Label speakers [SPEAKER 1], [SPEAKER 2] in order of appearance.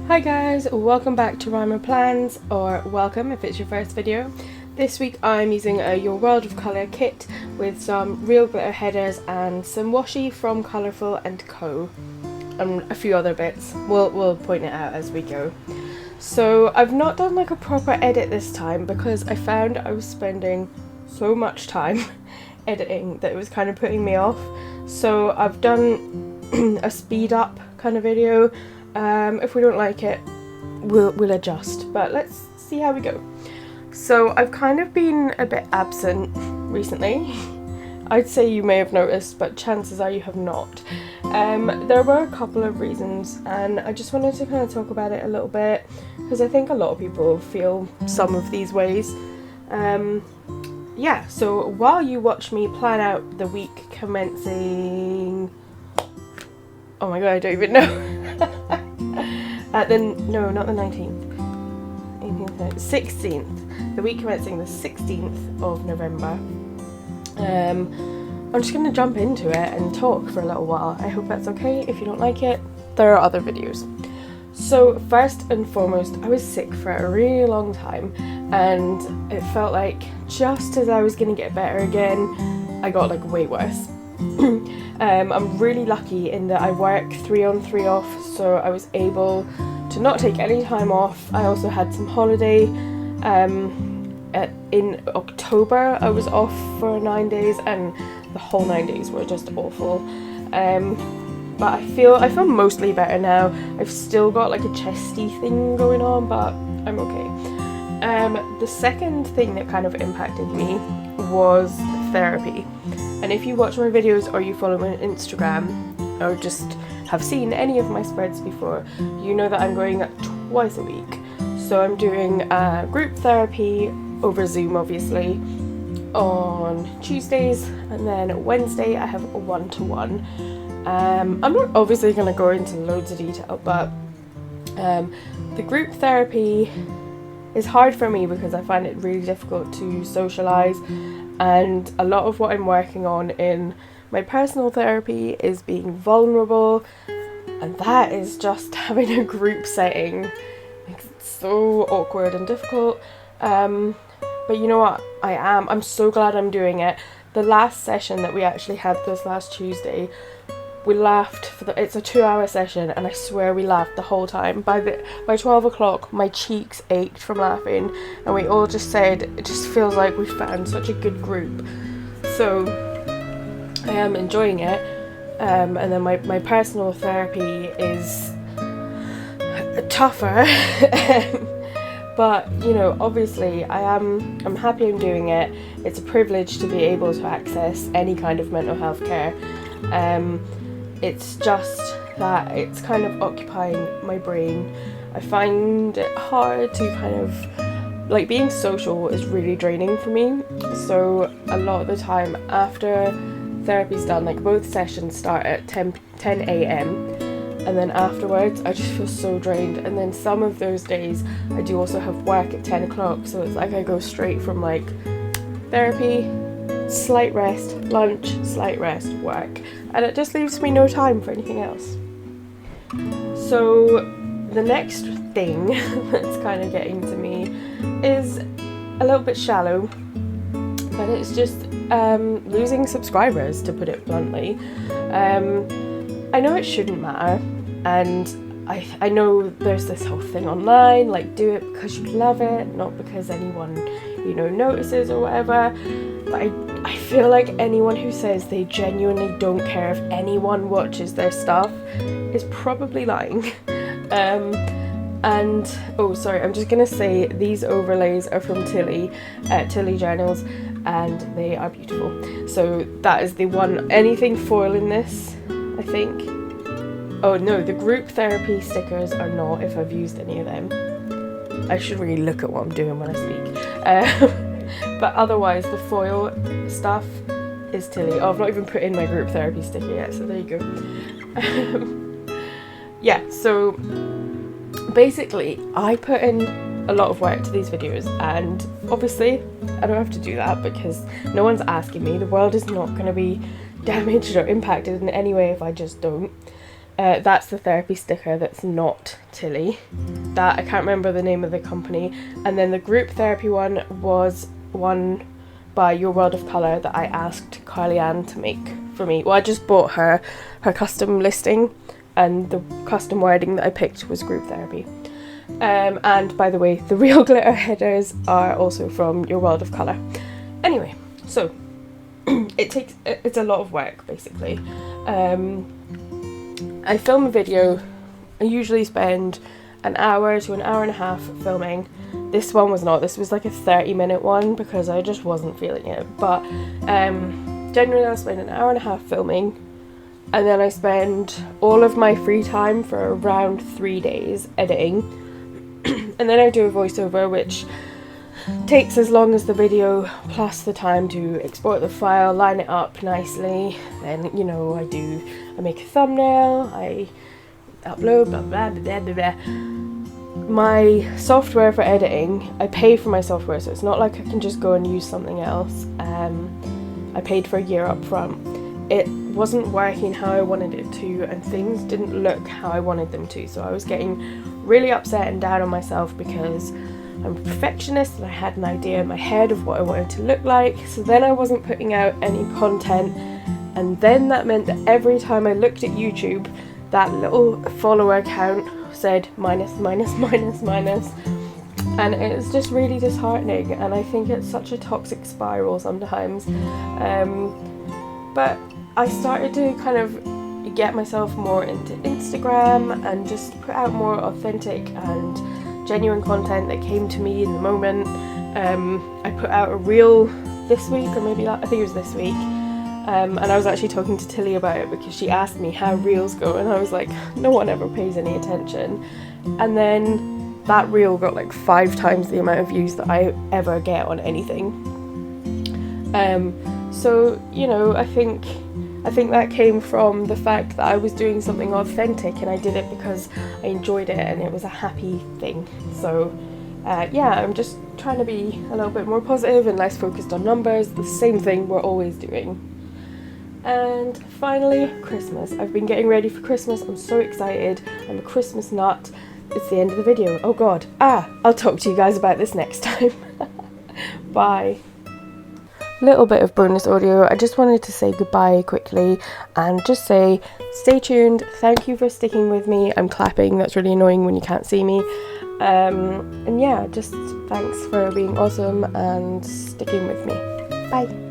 [SPEAKER 1] Hi guys, welcome back to Rymerplans, or welcome if it's your first video. This week I'm using a Your World of Colour kit with some real glitter headers and some washi from Colourful Co. and a few other bits. We'll point it out as we go. So I've not done like a proper edit this time because I found I was spending so much time editing that it was kind of putting me off. So I've done a speed up kind of video. If we don't like it, we'll adjust, but let's see how we go. So I've kind of been a bit absent recently. I'd say you may have noticed, but chances are you have not. There were a couple of reasons, and I just wanted to kind of talk about it a little bit because I think a lot of people feel some of these ways. Yeah, so while you watch me plan out the week commencing, oh my god, I don't even know. No, not the 19th. 18th, 16th. The week commencing the 16th of November. I'm just going to jump into it and talk for a little while. I hope that's okay. If you don't like it, there are other videos. So first and foremost, I was sick for a really long time, and it felt like just as I was going to get better again, I got like way worse. I'm really lucky in that I work 3 on 3 off, so I was able to not take any time off. I also had some holiday. In October I was off for 9 days, and the whole 9 days were just awful. But I feel mostly better now. I've still got like a chesty thing going on, but I'm okay. The second thing that kind of impacted me was therapy. And if you watch my videos or you follow me on Instagram or just have seen any of my spreads before, you know that I'm going twice a week. So I'm doing group therapy over Zoom, obviously, on Tuesdays, and then Wednesday I have a one-to-one. I'm not obviously going to go into loads of detail, but the group therapy is hard for me because I find it really difficult to socialise, and a lot of what I'm working on in my personal therapy is being vulnerable, and that is just having a group setting. It's so awkward and difficult. But you know what? I'm so glad I'm doing it. The last session that we actually had this last Tuesday, we laughed it's a 2-hour session, and I swear we laughed the whole time. By 12 o'clock my cheeks ached from laughing, and we all just said it just feels like we found such a good group. So I am enjoying it. And then my personal therapy is tougher. But you know, obviously I'm happy I'm doing it. It's a privilege to be able to access any kind of mental health care. It's just that it's kind of occupying my brain. I find it hard to kind of, like, being social is really draining for me. So a lot of the time after therapy's done, like both sessions start at 10 a.m. and then afterwards I just feel so drained. And then some of those days I do also have work at 10 o'clock, so it's like I go straight from like therapy, slight rest, lunch, slight rest, work, and it just leaves me no time for anything else. So the next thing that's kind of getting to me is a little bit shallow, but it's just losing subscribers, to put it bluntly. I know it shouldn't matter, and I know there's this whole thing online, like, do it because you love it, not because anyone, you know, notices or whatever. But I feel like anyone who says they genuinely don't care if anyone watches their stuff is probably lying. And oh, sorry, I'm just gonna say these overlays are from TillyJournals, and they are beautiful. So that is the one. Anything foil in this, I think. Oh no, the group therapy stickers are not, if I've used any of them. I should really look at what I'm doing when I speak. But otherwise the foil stuff is Tilly. Oh, I've not even put in my group therapy sticker yet, so there you go. Yeah, so basically I put in a lot of work to these videos, and obviously I don't have to do that because no one's asking me. The world is not going to be damaged or impacted in any way if I just don't. That's the therapy sticker that's not Tilly. That, I can't remember the name of the company. And then the group therapy one was one by Your World of Colour that I asked Carly Ann to make for me. Well, I just bought her custom listing, and the custom wording that I picked was group therapy. And by the way, the real glitter headers are also from Your World of Colour. Anyway, so it's a lot of work basically. I film a video. I usually spend an hour to an hour and a half filming. This one was not. This was like a 30-minute one because I just wasn't feeling it. But generally I'll spend an hour and a half filming, and then I spend all of my free time for around 3 days editing. And then I do a voiceover, which takes as long as the video plus the time to export the file, line it up nicely. Then, you know, I make a thumbnail, I upload, blah blah blah blah blah. My software for editing, I pay for my software, so it's not like I can just go and use something else. I paid for a year up front. It wasn't working how I wanted it to, and things didn't look how I wanted them to, so I was getting really upset and down on myself because I'm a perfectionist and I had an idea in my head of what I wanted to look like. So then I wasn't putting out any content, and then that meant that every time I looked at YouTube, that little follower count said minus, minus, minus, minus, and it's just really disheartening, and I think it's such a toxic spiral sometimes. But I started to kind of get myself more into Instagram and just put out more authentic and genuine content that came to me in the moment. I put out a reel this week, or maybe I think it was this week, and I was actually talking to Tilly about it because she asked me how reels go, and I was like, no one ever pays any attention. And then that reel got like 5 times the amount of views that I ever get on anything. So, you know, I think that came from the fact that I was doing something authentic, and I did it because I enjoyed it and it was a happy thing. So yeah, I'm just trying to be a little bit more positive and less focused on numbers, the same thing we're always doing. And finally, Christmas. I've been getting ready for Christmas. I'm so excited. I'm a Christmas nut. It's the end of the video. Oh god. I'll talk to you guys about this next time. Bye. Little bit of bonus audio. I just wanted to say goodbye quickly and just say stay tuned. Thank you for sticking with me. I'm clapping. That's really annoying when you can't see me. And yeah, just thanks for being awesome and sticking with me. Bye.